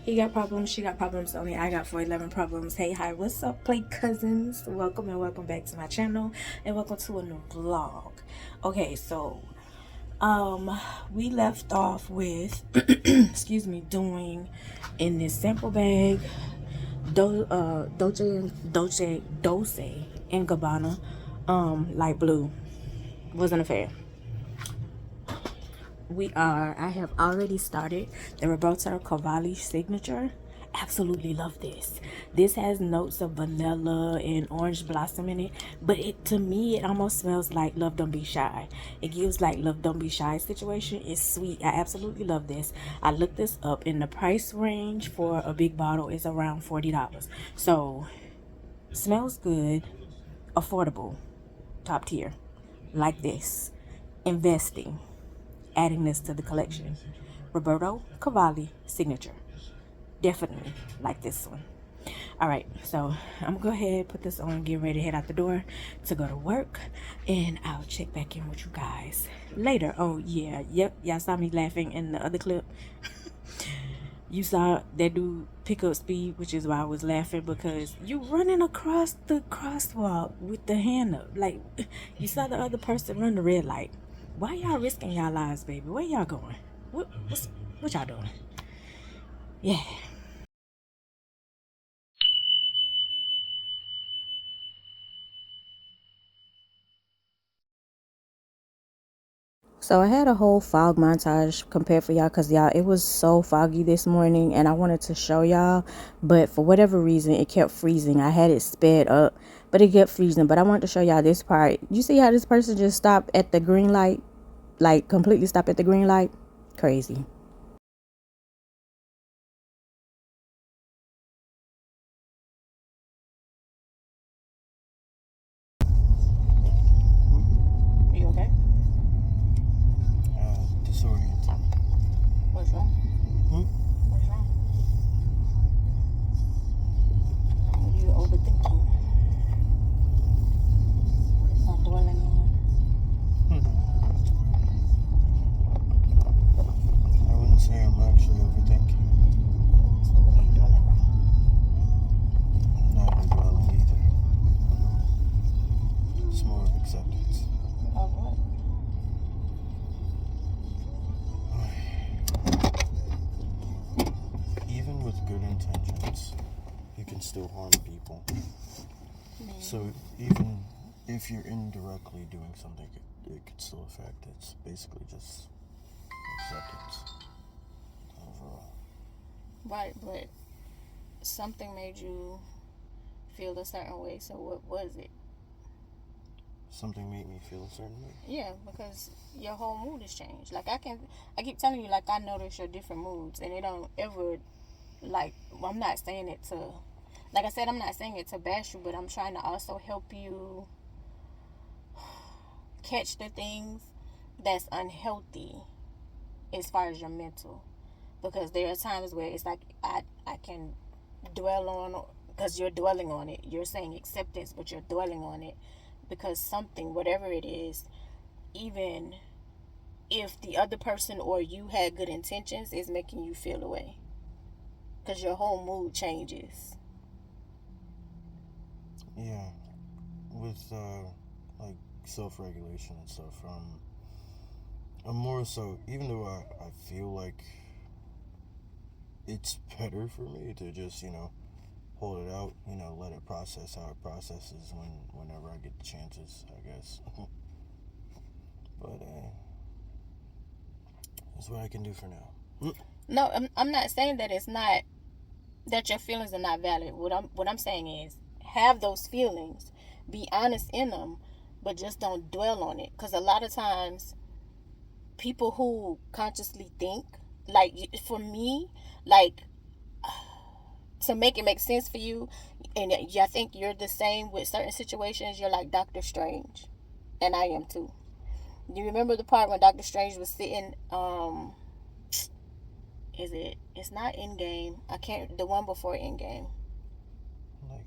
He got problems, she got problems, only I got 411 problems. Hey, hi, what's up, play cousins? Welcome and welcome back to my channel and welcome to a new vlog. Okay, so we left off with excuse me, doing in this sample bag Dolce and Gabbana light blue. Wasn't a fan. I have already started the Roberto Cavalli signature. Absolutely love this. This has notes of vanilla and orange blossom in it, but to me it almost smells like Love Don't Be Shy. It gives like Love Don't Be Shy situation. It's sweet. I absolutely love this. I looked this up and the price range for a big bottle is around $40. So smells good, affordable, top tier. Like this. Investing. Adding this to the collection. Roberto Cavalli signature. Definitely like this one. Alright, so I'm gonna go ahead, put this on, get ready to head out the door to go to work, and I'll check back in with you guys later. Oh yeah, yep, y'all saw me laughing in the other clip. You saw that dude pick up speed, which is why I was laughing, because you running across the crosswalk with the hand up. Like, you saw the other person run the red light. Why y'all risking y'all lives, baby? Where y'all going? What y'all doing? Yeah. So I had a whole fog montage compared for y'all because y'all, it was so foggy this morning and I wanted to show y'all, but for whatever reason it kept freezing. I had it sped up, but it kept freezing. But I wanted to show y'all this part. You see how this person just stopped at the green light? Like completely stopped at the green light? Crazy. Are you okay? Disoriented. What's wrong? What's wrong? You overthinking. Not dwelling on. I wouldn't say I'm actually overthinking. So what are you dwelling on? I'm not redwelling either. It's more of acceptance. Of what? Even with good intentions, you can still harm people. So even if you're indirectly doing something, it could still affect. It's basically just acceptance overall. Right, but something made you feel a certain way. So what was it? Something made me feel a certain way. Yeah, because your whole mood has changed. Like I keep telling you, like I notice your different moods, and it don't ever, like, I'm not saying it to, like I said, I'm not saying it to bash you, but I'm trying to also help you catch the things that's unhealthy as far as your mental, because there are times where it's like I can dwell on, because you're dwelling on it. You're saying acceptance, but you're dwelling on it because something, whatever it is, even if the other person or you had good intentions, is making you feel away because your whole mood changes. Yeah, with like self-regulation and stuff. I'm more so, even though I feel like it's better for me to just hold it out, let it process how it processes whenever I get the chances, I guess. But that's what I can do for now. No, I'm not saying that it's not, that your feelings are not valid. What I'm saying is, have those feelings, be honest in them, but just don't dwell on it. Because a lot of times, people who consciously think, like for me, like to make it make sense for you, and I think you're the same with certain situations. You're like Doctor Strange, and I am too. Do you remember the part when Doctor Strange was sitting? It's not Endgame. I can't. The one before Endgame. Like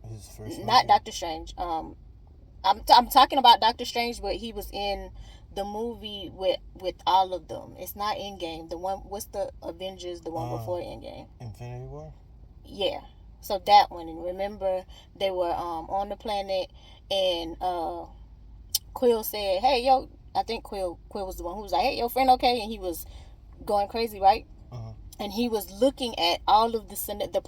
his first movie? Not Doctor Strange. I'm talking about Doctor Strange, but he was in the movie with all of them. It's not Endgame. The one, what's the Avengers? The one before Endgame. Infinity War. Yeah. So that one, and remember they were on the planet, and Quill said, "Hey, yo," I think Quill was the one who was like, "Hey, your friend, okay?" And he was going crazy, right? And he was looking at all of the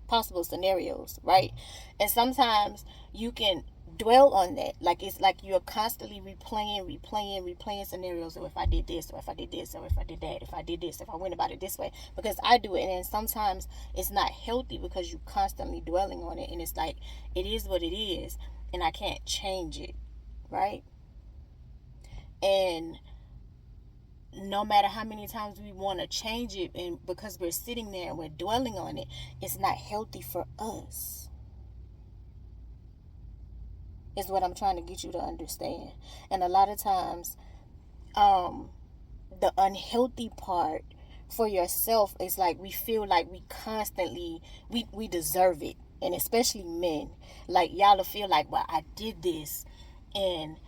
possible scenarios, right? And sometimes you can dwell on that, like it's like you're constantly replaying scenarios. Or if I did this, or if I did this, or if I did that, if I did this, if I went about it this way, because I do it. And then sometimes it's not healthy because you're constantly dwelling on it, and it's like it is what it is, and I can't change it, right? And no matter how many times we want to change it, and because we're sitting there and we're dwelling on it, it's not healthy for us, is what I'm trying to get you to understand. And a lot of times the unhealthy part for yourself is like we feel like we constantly we deserve it. And especially men, like y'all feel like, well, I did this, and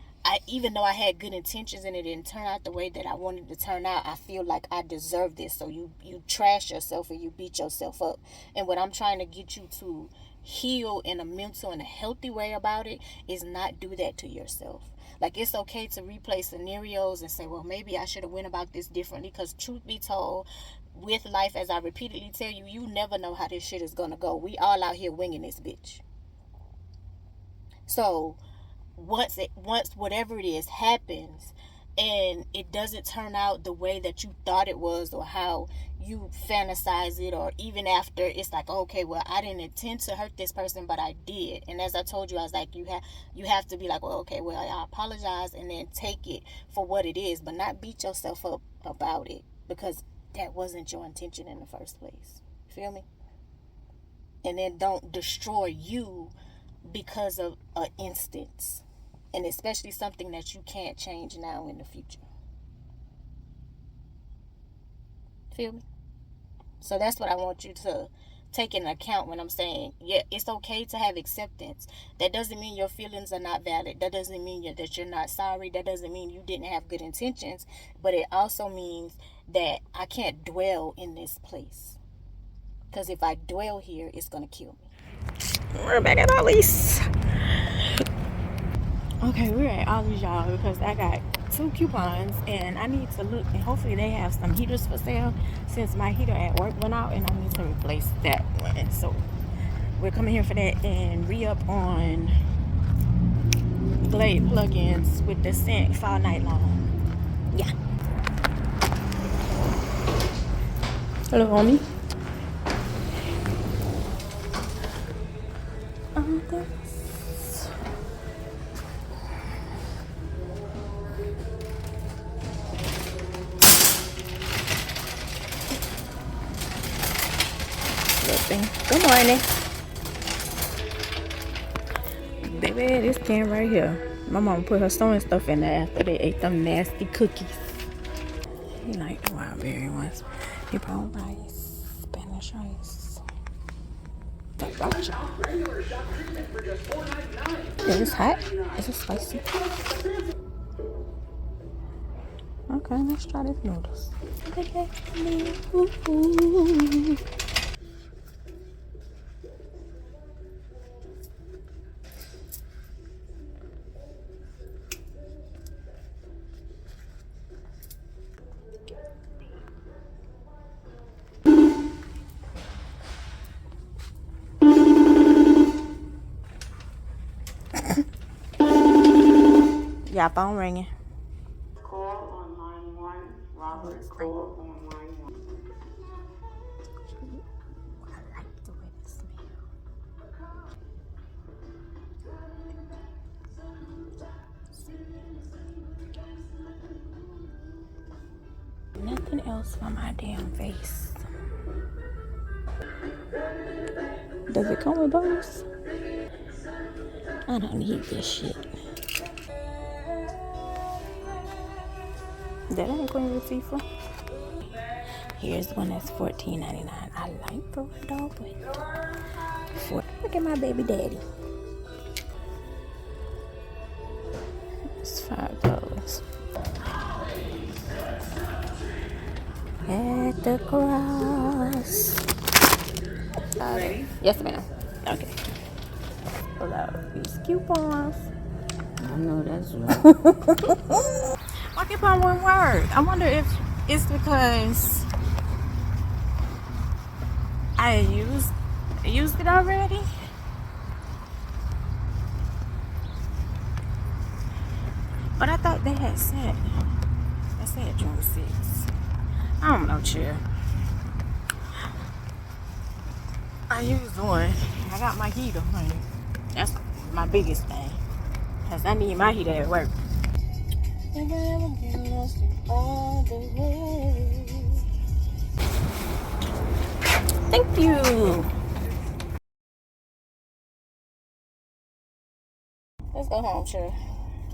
even though I had good intentions and it didn't turn out the way that I wanted to turn out, I feel like I deserve this. So you trash yourself and you beat yourself up. And what I'm trying to get you to heal in a mental and a healthy way about it is not do that to yourself. Like, it's okay to replay scenarios and say, well, maybe I should have went about this differently, because truth be told, with life, as I repeatedly tell you, you never know how this shit is gonna go. We all out here winging this bitch. So once whatever it is happens and it doesn't turn out the way that you thought it was, or how you fantasize it, or even after, it's like, okay, well, I didn't intend to hurt this person, but I did. And as I told you, I was like, you have to be like, well, okay, well, I apologize, and then take it for what it is, but not beat yourself up about it, because that wasn't your intention in the first place. Feel me? And then don't destroy you because of an instance, and especially something that you can't change now in the future. Feel me? So that's what I want you to take into account when I'm saying, yeah, it's okay to have acceptance. That doesn't mean your feelings are not valid. That doesn't mean that you're not sorry. That doesn't mean you didn't have good intentions. But it also means that I can't dwell in this place, because if I dwell here, it's going to kill me. We're back at Ollie's. Okay, we're at Ollie's, y'all, because I got 2 coupons and I need to look, and hopefully they have some heaters for sale, since my heater at work went out and I need to replace that one. So we're coming here for that and re-up on Glade plugins with the scent fall night long. Yeah. Hello, homie. Good morning. Baby, this can right here. My mom put her sewing stuff in there after they ate them nasty cookies. He like the wild berry ones. He brown rice, Spanish rice. Is this hot? Is it spicy? Okay, let's try this noodles. Yeah, phone ringing. Call on line 1. Robert, call on line 1. I like the way this smells. Nothing else for my damn face. Does it come with those? I don't need this shit. That ain't Queen Latifah. Here's one that's $14.99. I like the red dog, but look at my baby daddy. It's $5. At the cross. Ready? Yes, ma'am. Okay. Pull out these coupons. I know that's right. My coupon won't work. I wonder if it's because I used it already. But I thought they had said June 6th. I don't know, chill. I used one. I got my heater, honey. That's my biggest thing. Cause I need my heater at work. Thank you. Let's go home, chill.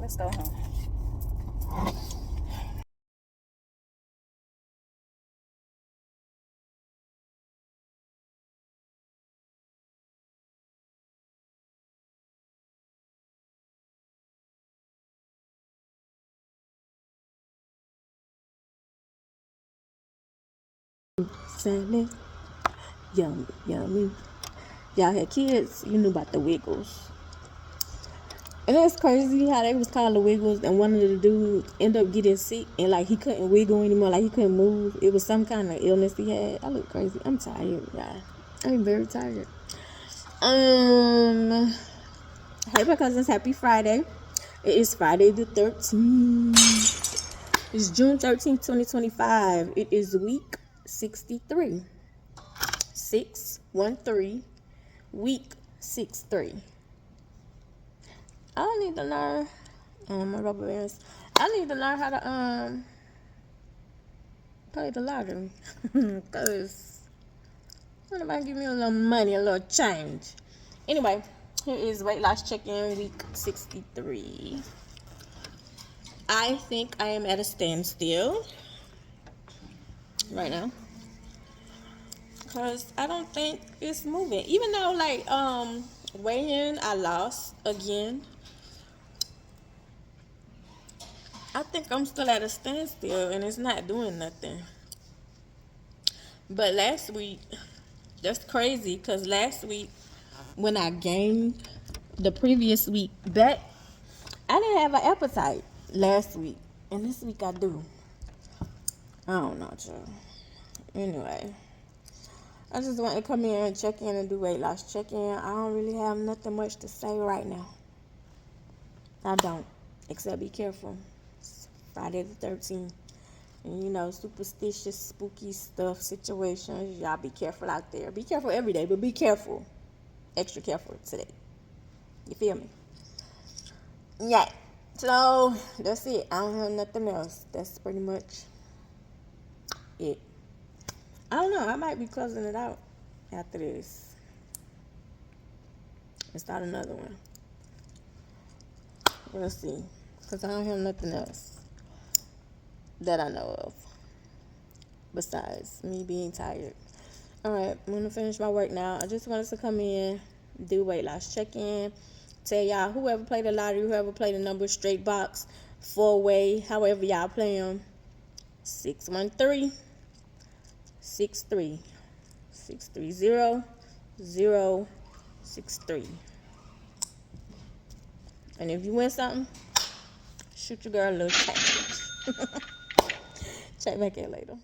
Let's go home. Salmon, yummy, yummy. Y'all had kids, you knew about the Wiggles. And it's crazy how they was called the Wiggles, and one of the dudes ended up getting sick, and like he couldn't wiggle anymore, like he couldn't move. It was some kind of illness he had. I look crazy. I'm tired, y'all. I'm very tired. Hey, my cousins, happy Friday. It is Friday the 13th. It's June 13th, 2025. It is week 63. 613, week 63. I need to learn my rubber bands. I need to learn how to play the lottery. Cause somebody give me a little money, a little change. Anyway, here is weight loss check-in week 63. I think I am at a standstill right now. Cause I don't think it's moving. Even though like weighing I lost again. I think I'm still at a standstill and it's not doing nothing. But last week, that's crazy because last week when I gained the previous week back, I didn't have an appetite last week. And this week I do. I don't know, child. Anyway. I just want to come in and check in and do weight loss check-in. I don't really have nothing much to say right now. I don't. Except be careful. It's Friday the 13th. And you know, superstitious, spooky stuff, situations. Y'all be careful out there. Be careful every day, but be careful. Extra careful today. You feel me? Yeah. So, that's it. I don't have nothing else. That's pretty much it. I don't know. I might be closing it out after this and start another one. We'll see. Because I don't have nothing else that I know of besides me being tired. Alright, I'm going to finish my work now. I just wanted to come in, do weight loss check-in, tell y'all whoever played the lottery, whoever played the number straight box, 4-way, however y'all play them, 613 63 630 063. And if you win something, shoot your girl a little change. Check back in later.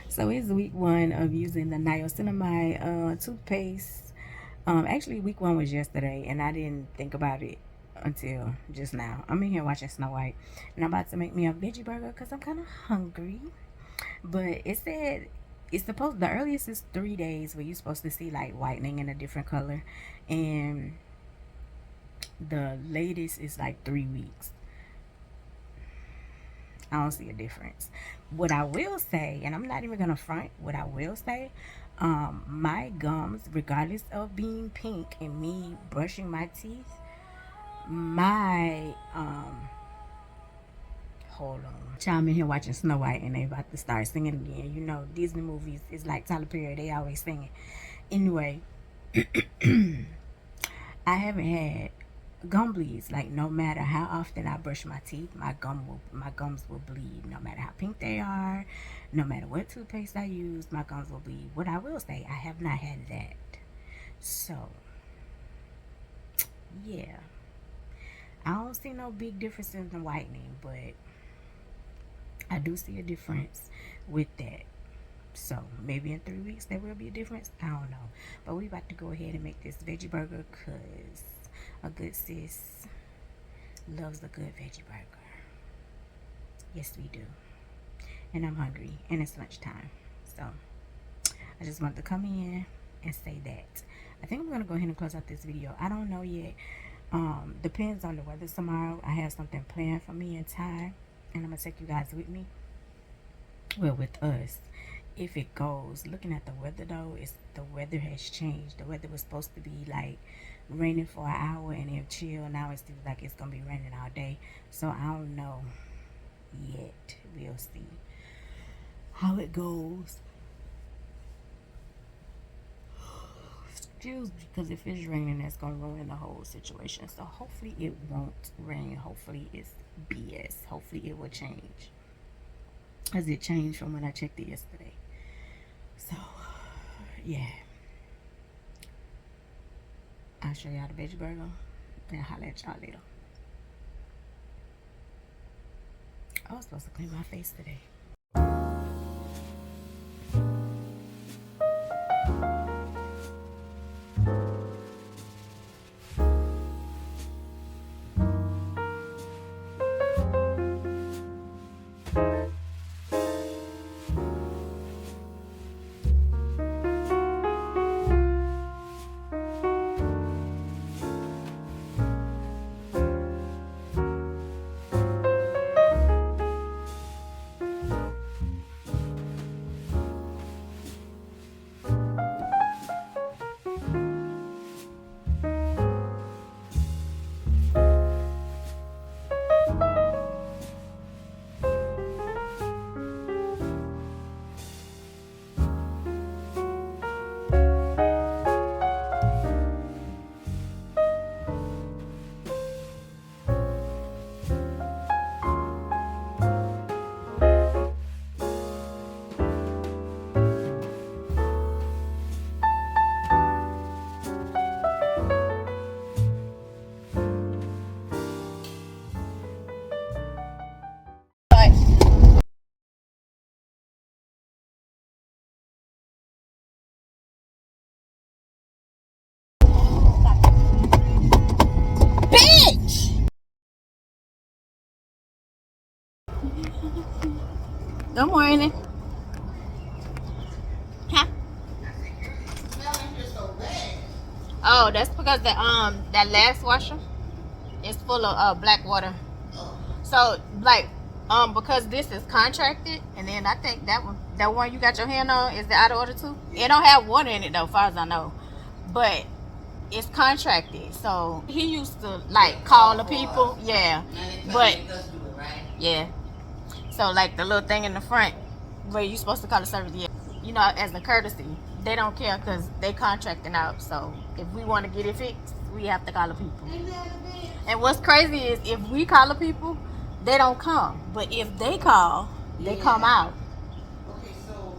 So it's week 1 of using the niacinamide toothpaste. Actually week 1 was yesterday, and I didn't think about it until just now. I'm in here watching Snow White, and I'm about to make me a veggie burger because I'm kind of hungry. But it said it's supposed, the earliest is 3 days where you're supposed to see like whitening in a different color, and the latest is like 3 weeks. I don't see a difference. What I will say, and I'm not even gonna front, what I will say, my gums, regardless of being pink and me brushing my teeth, my hold on, child, I'm in here watching Snow White and they about to start singing again. You know, Disney movies is like Tyler Perry, they always singing. Anyway, I haven't had gum bleeds. Like, no matter how often I brush my teeth, my gums will bleed. No matter how pink they are, no matter what toothpaste I use, my gums will bleed. What I will say, I have not had that. So yeah, I don't see no big difference in the whitening, but I do see a difference with that. So maybe in 3 weeks there will be a difference. I don't know. But we about to go ahead and make this veggie burger because a good sis loves a good veggie burger. Yes, we do. And I'm hungry, and it's lunchtime. So I just wanted to come in and say that. I think I'm going to go ahead and close out this video. I don't know yet. Depends on the weather tomorrow. I have something planned for me and Ty, and I'm going to take you guys with me. Well, with us. If it goes, looking at the weather though, the weather has changed. The weather was supposed to be like raining for an hour and then chill. Now it seems like it's gonna be raining all day. So I don't know yet. We'll see how it goes. Excuse me, because if it's raining, that's gonna ruin the whole situation. So hopefully it won't rain. Hopefully it's BS. Hopefully it will change, as it changed from when I checked it yesterday. So yeah, I'll show y'all the veggie burger and holler at y'all later. I was supposed to clean my face today. Good morning. Huh? Oh, that's because the that last washer is full of black water. So like because this is contracted, and then I think that one you got your hand on is the out of order too. It don't have water in it though, far as I know, but it's contracted. So he used to like call the people, yeah, but yeah. So like the little thing in the front where you supposed to call the service, yeah, you know, as a courtesy, they don't care because they contracting out. So if we want to get it fixed, we have to call the people. And what's crazy is if we call the people, they don't come. But if they call, they come out. Okay, so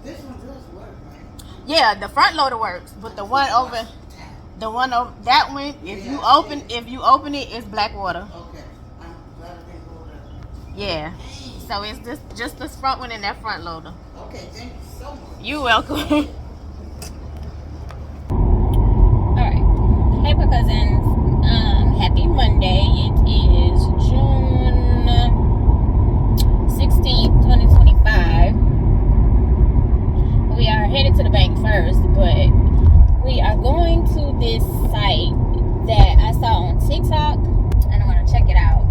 this one does work, right? Yeah, the front loader works, but the one over that one, if you open it, it's black water. Okay, I'm glad I didn't go there. Yeah. So it's just this front one and that front loader. Okay, thank you so much. You welcome. Alright. Hey, my cousins. Happy Monday. It is June 16th, 2025. We are headed to the bank first, but we are going to this site that I saw on TikTok, and I want to check it out.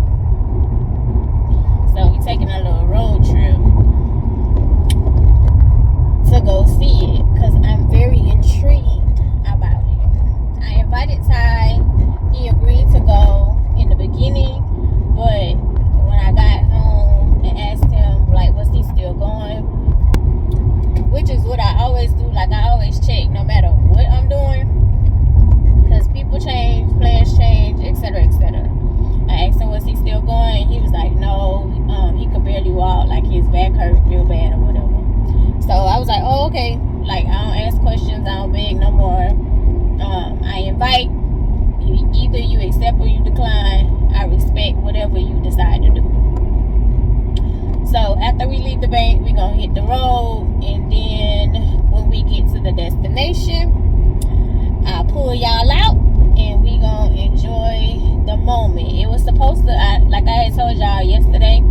So we're taking a little road trip to go see it because I'm very intrigued about it. I invited Ty. He agreed to go in the beginning, but when I got home and asked him, like, was he still going? Which is what I always do. Like, I always check no matter what I'm doing, because people change, plans change, etc., etc. I asked him, was he still going? He was like, no, he could barely walk, like his back hurt real bad or whatever. So I was like, oh, okay. Like, I don't ask questions, I don't beg no more. I invite. Either you accept or you decline. I respect whatever you decide to do. So after we leave the bank, we're going to hit the road. And then when we get to the destination, I'll pull y'all out. And we going to enjoy the moment. It was supposed to, like I had told y'all yesterday,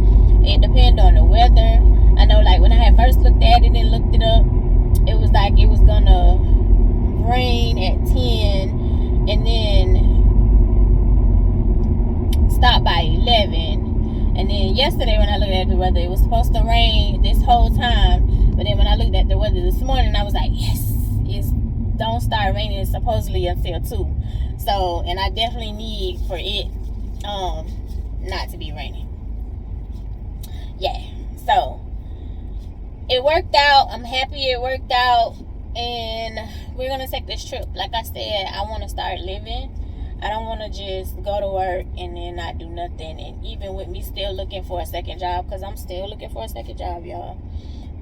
it depends on the weather. I know, like, when I had first looked at it and looked it up, it was like it was going to rain at 10 and then stop by 11. And then yesterday when I looked at the weather, it was supposed to rain this whole time. But then when I looked at the weather this morning, I was like, yes, it's don't start raining supposedly until 2. So, and I definitely need for it not to be raining. Yeah. So it worked out. I'm happy it worked out. And we're going to take this trip. Like I said, I want to start living. I don't want to just go to work and then not do nothing. And even with me still looking for a second job, because I'm still looking for a second job, y'all.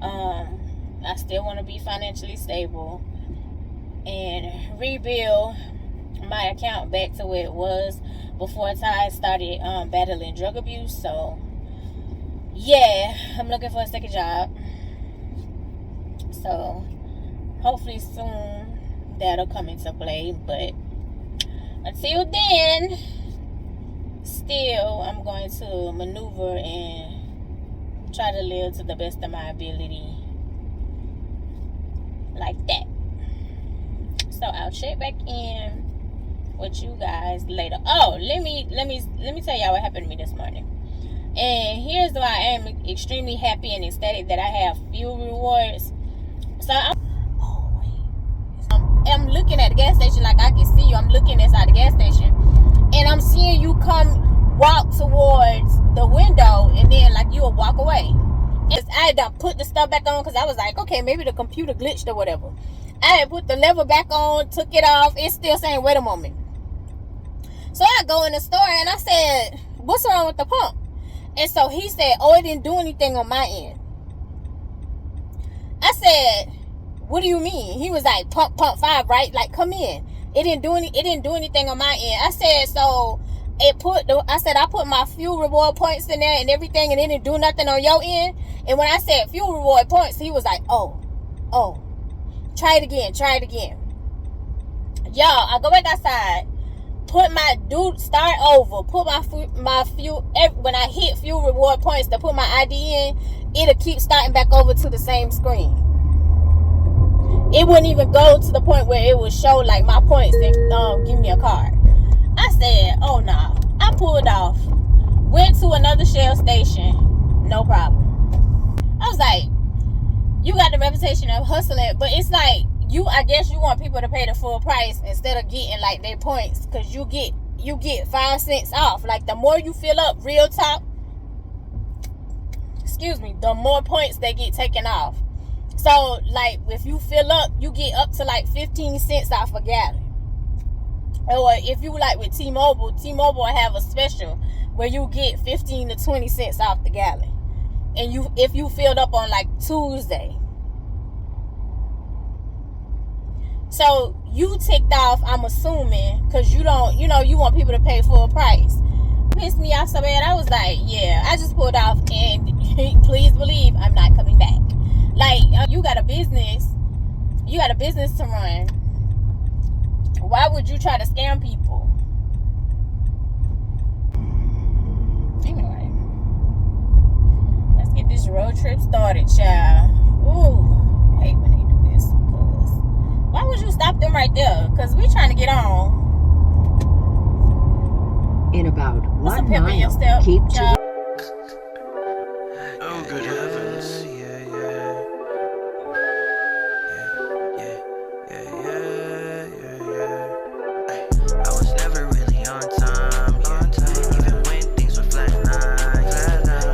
I still want to be financially stable and rebuild my account back to where it was before Ty started battling drug abuse. So, yeah, I'm looking for a second job. So, hopefully soon that'll come into play. But until then, still, I'm going to maneuver and try to live to the best of my ability. Like that. So I'll check back in with you guys later. Oh, let me tell y'all what happened to me this morning. And here's why I am extremely happy and ecstatic that I have fuel rewards. So I'm looking at the gas station, like I can see you. I'm looking inside the gas station, and I'm seeing you walk towards the window, and then like you'll walk away. I had to put the stuff back on because I was like, okay, maybe the computer glitched or whatever. I had put the lever back on, took it off. It's still saying, wait a moment. So I go in the store and I said, what's wrong with the pump? And so he said, oh, it didn't do anything on my end. I said, what do you mean? He was like, pump 5, right? Like, come in. It didn't do anything on my end. I said, so I put my fuel reward points in there and everything, and it didn't do nothing on your end. And when I said fuel reward points, he was like, oh, try it again. Y'all, I go back outside, start over, put my fuel, when I hit fuel reward points to put my ID in, it'll keep starting back over to the same screen. It wouldn't even go to the point where it would show like my points and give me a card. I said, oh no. I pulled off, went to another Shell station, no problem. I was like, you got the reputation of hustling, but it's like I guess you want people to pay the full price instead of getting like their points, because you get 5 cents off. Like, the more you fill up, real talk, the more points they get taken off. So like, if you fill up, you get up to like 15 cents off a gallon. Or if you like with T-Mobile will have a special where you get 15 to 20 cents off the gallon. And if you filled up on like Tuesday. So you ticked off, I'm assuming, because you want people to pay full price. Pissed me off so bad. I was like, yeah, I just pulled off, and please believe I'm not coming back. Like, you got a business to run. Why would you try to scam people? Anyway, let's get this road trip started, child. Ooh, I hate when they do this. Because why would you stop them right there? Because we trying to get on. In about What's a 1 pimp in your mile, step, keep to child? Oh, good heavens. I was never really on time, even when things were flatline.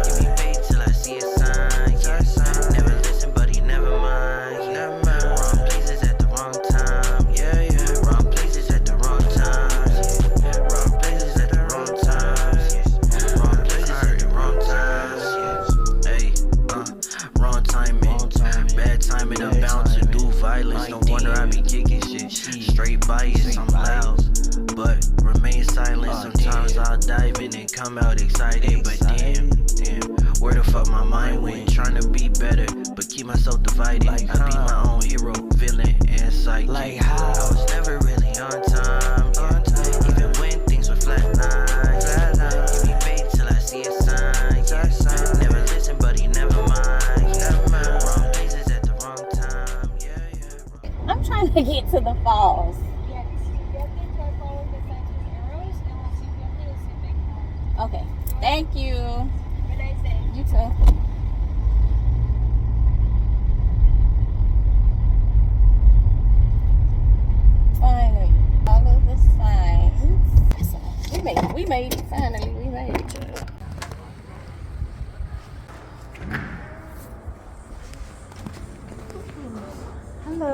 Give me paid till I see a sign, never listen, buddy, never mind. Wrong places at the wrong time, wrong places at the wrong times, wrong places at the wrong times, wrong places at the wrong times. Hey, wrong timing, bad timing, I'm bound to do violence. No wonder I be kicking shit, straight bias, I'm loud, but remain silent. Sometimes I'll dive in and come out excited, but damn, where the fuck my mind went? Trying to be better, but keep myself divided. I be my own hero, villain, and psychic. Like how I was never really on time, even when things were flatline. Give me faith till I see a sign, never listen, buddy, never mind. Wrong places at the wrong time, I'm trying to get to the falls. Okay, thank you. Have a nice day. You too. Finally, all of the signs. We made it. Finally, we made it. Hello.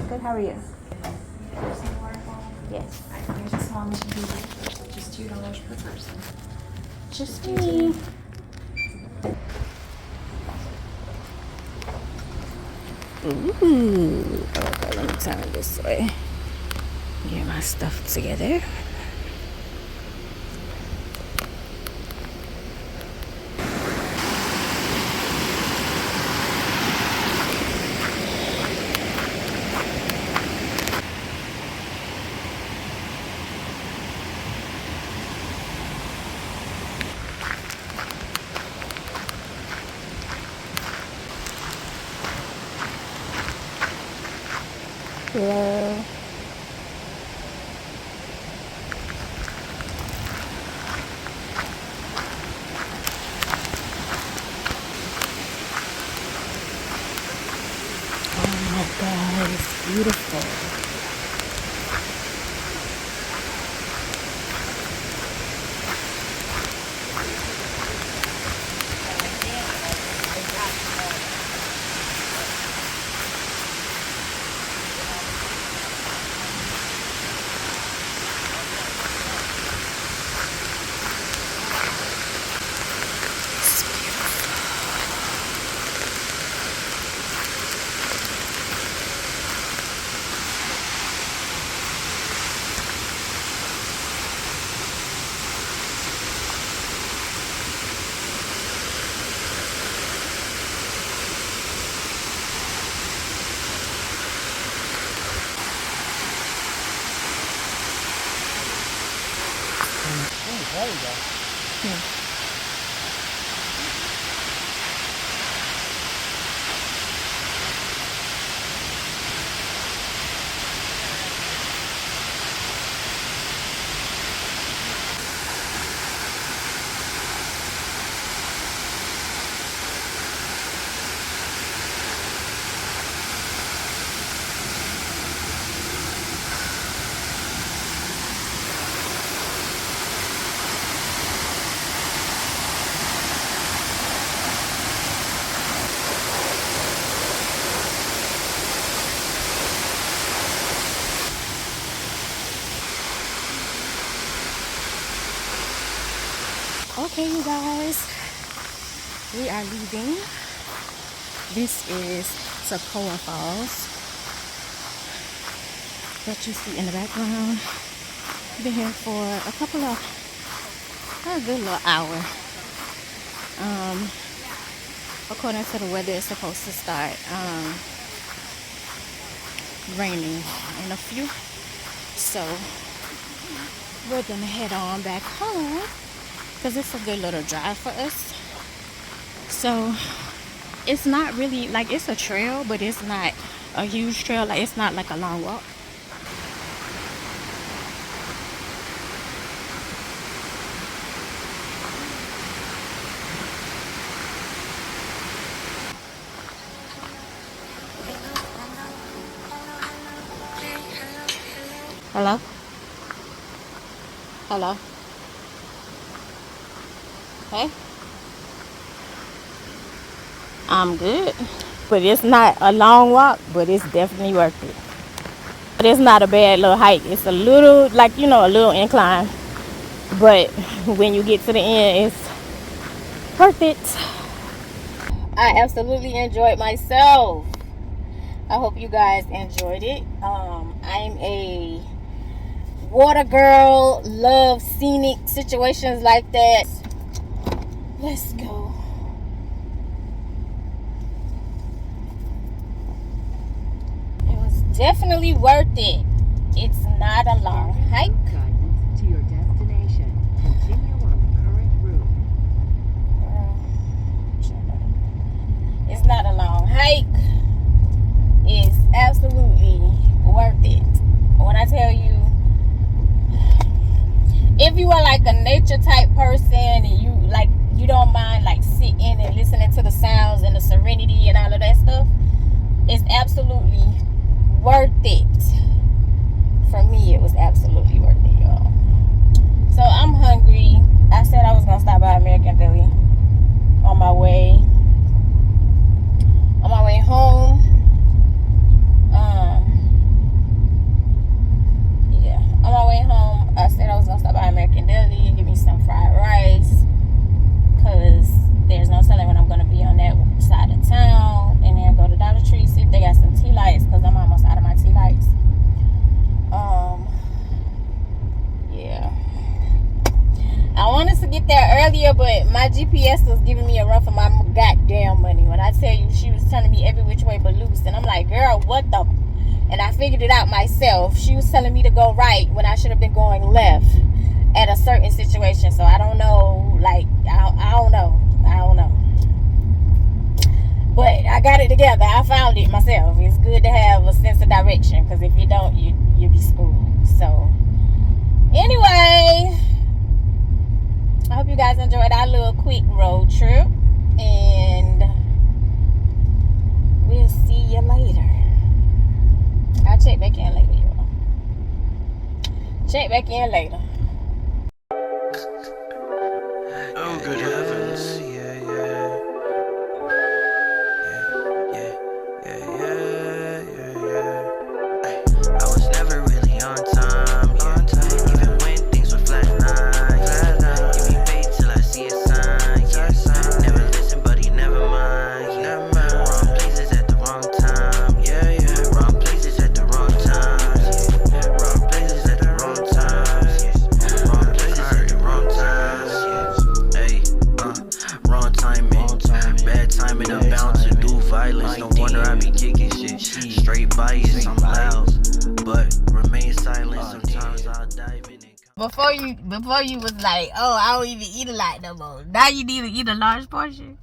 Good, how are you? Waterfall. Yes. There's a small mission just $2 per person. Just me. Ooh. Okay, let me turn it this way. Get my stuff together. Hello. Oh my God, it's beautiful. There we go. Okay, you guys, we are leaving. This is Toccoa Falls that you see in the background. Been here for a good little hour. according to the weather, it's supposed to start raining in a few. So we're gonna head on back home because it's a good little drive for us. So it's not really like it's a trail, but it's not a huge trail. Like it's not like a long walk. Hello? Hello? Hey? I'm good. But it's not a long walk, but it's definitely worth it. But it's not a bad little hike. It's a little, like, you know, a little incline. But when you get to the end, it's worth it. I absolutely enjoyed myself. I hope you guys enjoyed it. I'm a water girl, love scenic situations like that. Let's go. It was definitely worth it. It's not a long hike. Guidance to your destination. Continue on the current route. It's not a long hike. It's absolutely worth it. When I tell you, if you are like a nature type person and you don't mind like sitting and listening to the sounds and the serenity and all of that stuff, it's absolutely worth it. For me, it was absolutely worth it, y'all. So I'm hungry. I said I was gonna stop by American Deli on my way home. Yeah, on my way home, I said I was gonna stop by American Deli and give me some fried rice, cause there's no telling when I'm gonna be on that side of town, and then go to Dollar Tree, see if they got some tea lights, cause I'm almost out of my tea lights. Yeah, I wanted to get there earlier, but my GPS was giving me a run for my goddamn money. When I tell you, she was telling me every which way but loose, and I'm like, girl, what the? And I figured it out myself. She was telling me to go right when I should have been going left at a certain situation. So I don't know, like, I don't know. But I got it together. I found it myself. It's good to have a sense of direction, because if you don't, you be screwed. So anyway, I hope you guys enjoyed our little quick road trip, and we'll see you later. I'll check back in later, y'all. Check back in later. Oh, good heavens. I was never really on time. Even when things were flatline. Give me faith till I see a sign. Never listen, buddy, never mind. Wrong places at the wrong time. Wrong places at the wrong times. Wrong places at the wrong times. Wrong places at the wrong times. Hey, wrong timing. Bad timing. I'm bound to do violence. No wonder I be kicking shit. Straight bias, I'm loud, but remain silent. Sometimes I'll dive in and Before you was like, oh, I don't even eat a lot no more. Now you need to eat a large portion.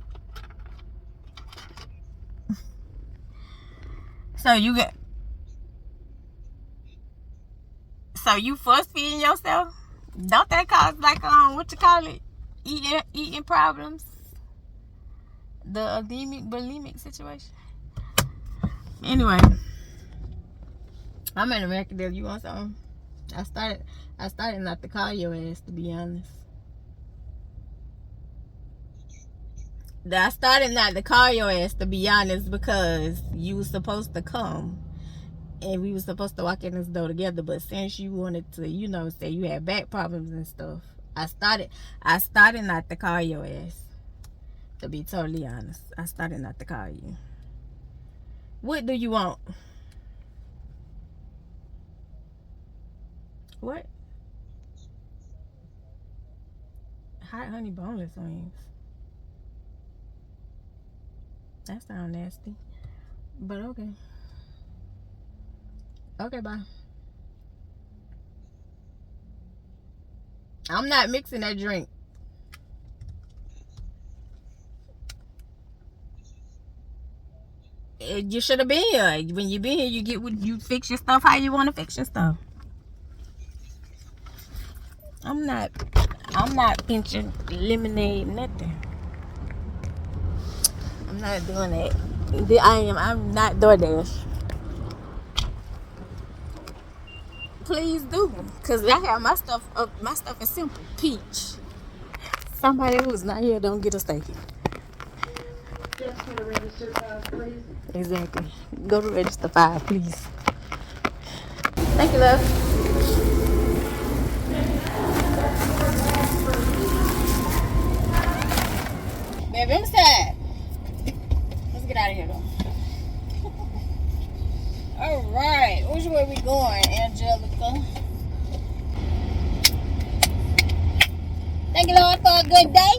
So you force feeding yourself? Don't that cause like what you call it? Eating problems? The anemic bulimic situation. Anyway, I'm in American Deli. You want something? I started not to call your ass, to be honest. I started not to call your ass, to be honest, because you was supposed to come and we was supposed to walk in this door together. But since you wanted to, you know, say you had back problems and stuff, I started not to call your ass. To be totally honest, I started not to call you. What do you want? What? Hot honey boneless wings. That sounds nasty. But okay. Okay, bye. I'm not mixing that drink. You should have been here. When you been here, you fix your stuff how you want to fix your stuff. I'm not pinching lemonade, nothing. I'm not doing that. I'm not DoorDash. Please do, cause I have my stuff up. My stuff is simple. Peach. Somebody who's not here don't get a steak. Just for the registered please. Exactly. Go to register 5, please. Thank you, love. Baby, I'm sad. Let's get out of here, though. All right, which way we going, Angelica? Thank you, Lord, for a good day.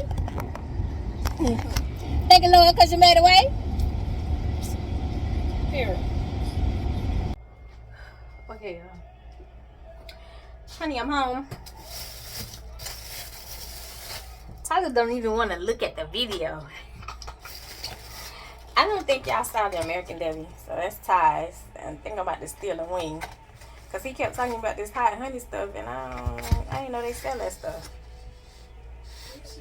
Thank you, Lord, because you made a way. Here. Okay, honey, I'm home. Tyler don't even want to look at the video. I don't think y'all saw the American Debbie, so that's Ty's. And think I'm about to steal a wing, cause he kept talking about this hot honey stuff, and I didn't know they sell that stuff. It's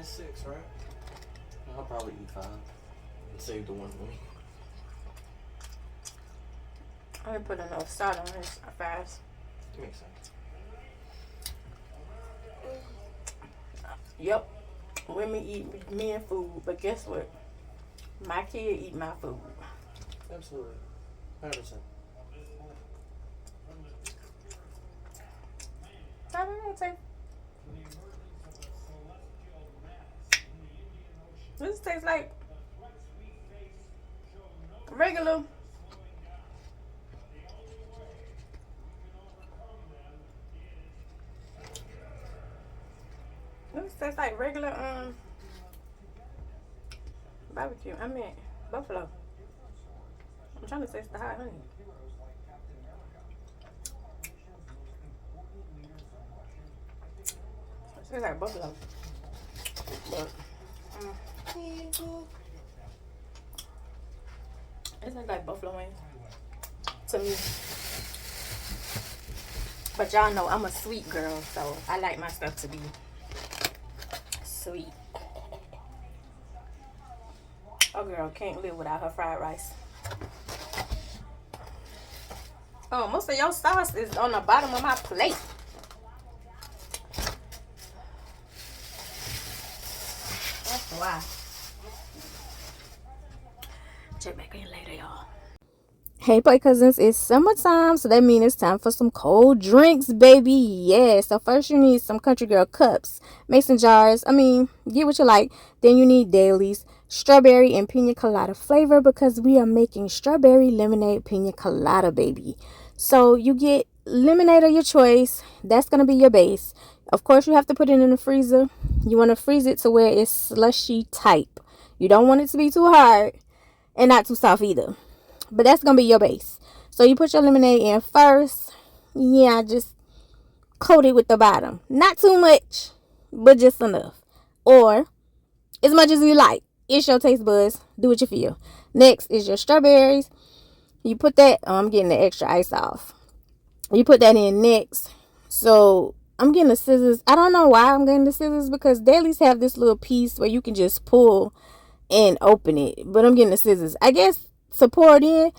6, right? I'll probably eat 5 and save the one wing. I'm gonna put enough salt on this fast. Makes sense. Yep, women eat men food, but guess what? My kid eat my food. Absolutely. 100%. I don't know, taste. This tastes like regular. This tastes like regular barbecue. I mean buffalo. I'm trying to taste the hot honey. It tastes like buffalo. But it tastes like buffalo wings to me. But y'all know I'm a sweet girl, so I like my stuff to be sweet. Oh girl can't live without her fried rice. Oh, most of your sauce is on the bottom of my plate. That's why. Check back in later, y'all. Hey, play cousins, it's summertime, so that means it's time for some cold drinks, baby. Yeah, so first you need some Country Girl cups, mason jars. I mean, get what you like. Then you need dailies, strawberry and pina colada flavor, because we are making strawberry lemonade pina colada, baby. So you get lemonade of your choice. That's going to be your base. Of course, you have to put it in the freezer. You want to freeze it to where it's slushy type. You don't want it to be too hard and not too soft either. But that's going to be your base. So you put your lemonade in first. Yeah, just coat it with the bottom. Not too much, but just enough. Or as much as you like. It's your taste buds. Do what you feel. Next is your strawberries. You put that, I'm getting the extra ice off. You put that in next. So I'm getting the scissors. I don't know why I'm getting the scissors, because dailies have this little piece where you can just pull and open it. But I'm getting the scissors. I guess to pour it in.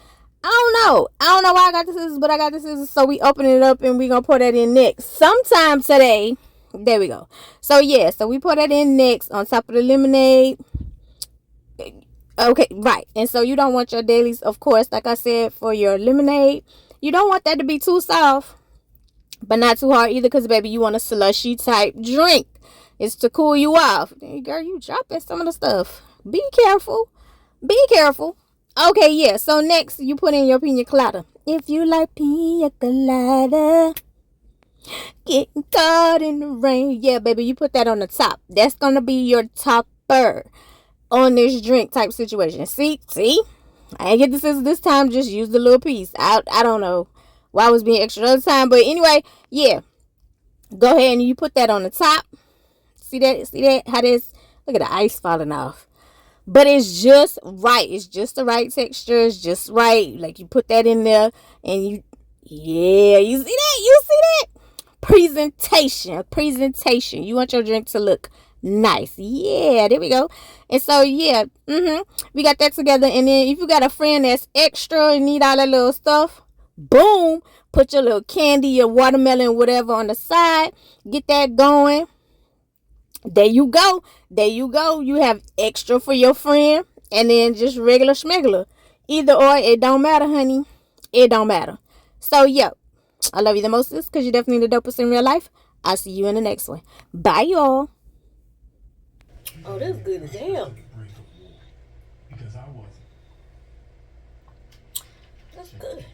I don't know why I got the scissors, but I got the scissors. So we open it up and we gonna pour that in next. Sometime today. There we go. So yeah, so we pour that in next on top of the lemonade. Okay, right. And so you don't want your dailies, of course, like I said, for your lemonade. You don't want that to be too soft, but not too hard either, because baby, you want a slushy type drink. It's to cool you off. Girl, you dropping some of the stuff. Be careful. Be careful. Okay, yeah. So next, you put in your pina colada. If you like pina colada, getting caught in the rain. Yeah, baby, you put that on the top. That's going to be your topper. on this drink type situation. See, I ain't get the scissors this time. Just use the little piece. I don't know why I was being extra other time, but anyway, yeah. Go ahead and you put that on the top. See that? How this? Look at the ice falling off. But it's just right. It's just the right texture. It's just right. Like you put that in there, and you see that? You see that? Presentation. You want your drink to look nice. Yeah, there we go. And so yeah, we got that together. And then if you got a friend that's extra and need all that little stuff, boom, put your little candy, your watermelon, whatever on the side. Get that going. There you go. You have extra for your friend, and then just regular schmegular. Either or, it don't matter, honey. It don't matter. So yeah, I love you the most because you're definitely the dopest in real life. I'll see you in the next one. Bye, y'all. Oh, that's good as hell. Because I wasn't. That's good.